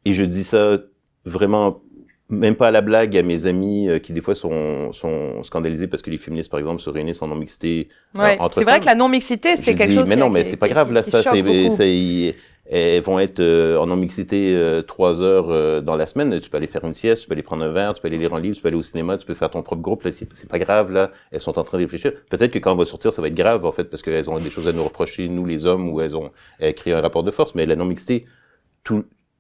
Et je dis ça vraiment, même pas à la blague, à mes amis qui des fois sont scandalisés parce que les féministes, par exemple, se réunissent en non-mixité Ouais, entre c'est vrai femmes. que la non-mixité, c'est Je quelque dis, chose mais non, mais c'est pas grave, là, qui ça, choque beaucoup. elles vont être en non-mixité 3 heures dans la semaine. Tu peux aller faire une sieste, tu peux aller prendre un verre, tu peux aller lire un livre, tu peux aller au cinéma, tu peux faire ton propre groupe. Là, c'est pas grave, là. Elles sont en train de réfléchir. Peut-être que quand on va sortir, ça va être grave, en fait, parce qu'elles ont des choses à nous reprocher, nous, les hommes, ou elles créent un rapport de force. Mais la non-mixité,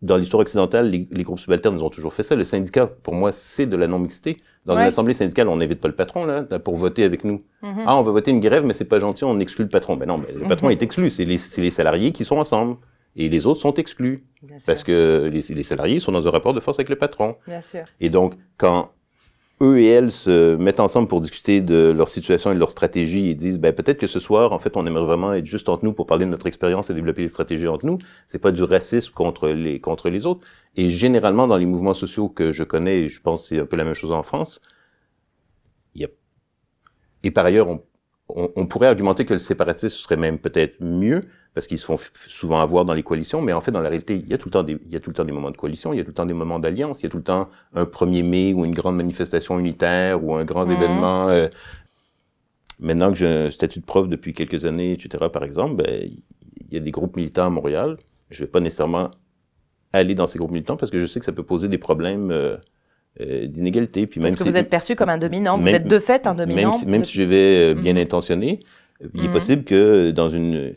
dans l'histoire occidentale, les groupes subalternes, ils ont toujours fait ça. Le syndicat, pour moi, c'est de la non-mixité. Dans une assemblée syndicale, on n'invite pas le patron, là, pour voter avec nous. Ah, on va voter une grève, mais c'est pas gentil, on exclut le patron. Ben non, mais le patron est exclu. C'est les salariés qui sont ensemble. Et les autres sont exclus. Parce que les salariés sont dans un rapport de force avec le patron. Bien sûr. Et donc, quand eux et elles se mettent ensemble pour discuter de leur situation et de leur stratégie et disent, ben, peut-être que ce soir, en fait, on aimerait vraiment être juste entre nous pour parler de notre expérience et développer des stratégies entre nous. C'est pas du racisme contre les autres. Et généralement, dans les mouvements sociaux que je connais, et je pense que c'est un peu la même chose en France, et par ailleurs, on pourrait argumenter que le séparatisme serait même peut-être mieux, parce qu'ils se font souvent avoir dans les coalitions, mais en fait, dans la réalité, il y a tout le temps des moments de coalition, il y a tout le temps des moments d'alliance, il y a tout le temps un 1er mai ou une grande manifestation unitaire ou un grand événement. Maintenant que j'ai un statut de prof depuis quelques années, etc., par exemple, ben, il y a des groupes militants à Montréal. Je vais pas nécessairement aller dans ces groupes militants parce que je sais que ça peut poser des problèmes d'inégalité. Puis même Parce que vous êtes perçu comme un dominant, vous êtes de fait un dominant. Même si je vais bien intentionné, il est possible que dans une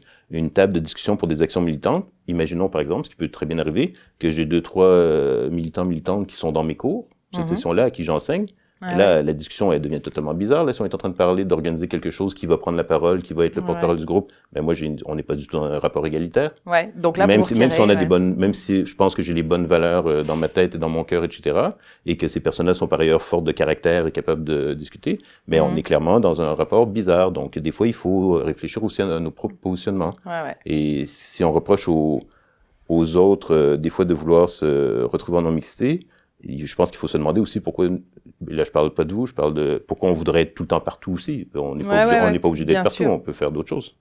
table de discussion pour des actions militantes, imaginons par exemple, ce qui peut très bien arriver, que j'ai 2-3 militantes qui sont dans mes cours, cette session-là, à qui j'enseigne. Et là, la discussion, elle devient totalement bizarre. Là, si on est en train de parler d'organiser quelque chose qui va prendre la parole, qui va être le porte-parole du groupe, ben moi, on n'est pas du tout dans un rapport égalitaire. Ouais. Donc là, même si on a des bonnes, même si je pense que j'ai les bonnes valeurs dans ma tête et dans mon cœur, etc., et que ces personnes-là sont par ailleurs fortes de caractère et capables de discuter, mais on est clairement dans un rapport bizarre. Donc, des fois, il faut réfléchir aussi à nos propres positionnements. Et si on reproche aux autres, des fois, de vouloir se retrouver en non-mixité, je pense qu'il faut se demander aussi pourquoi, là je parle pas de vous, je parle de pourquoi on voudrait être tout le temps partout aussi. On n'est pas obligé d'être partout, on peut faire d'autres choses.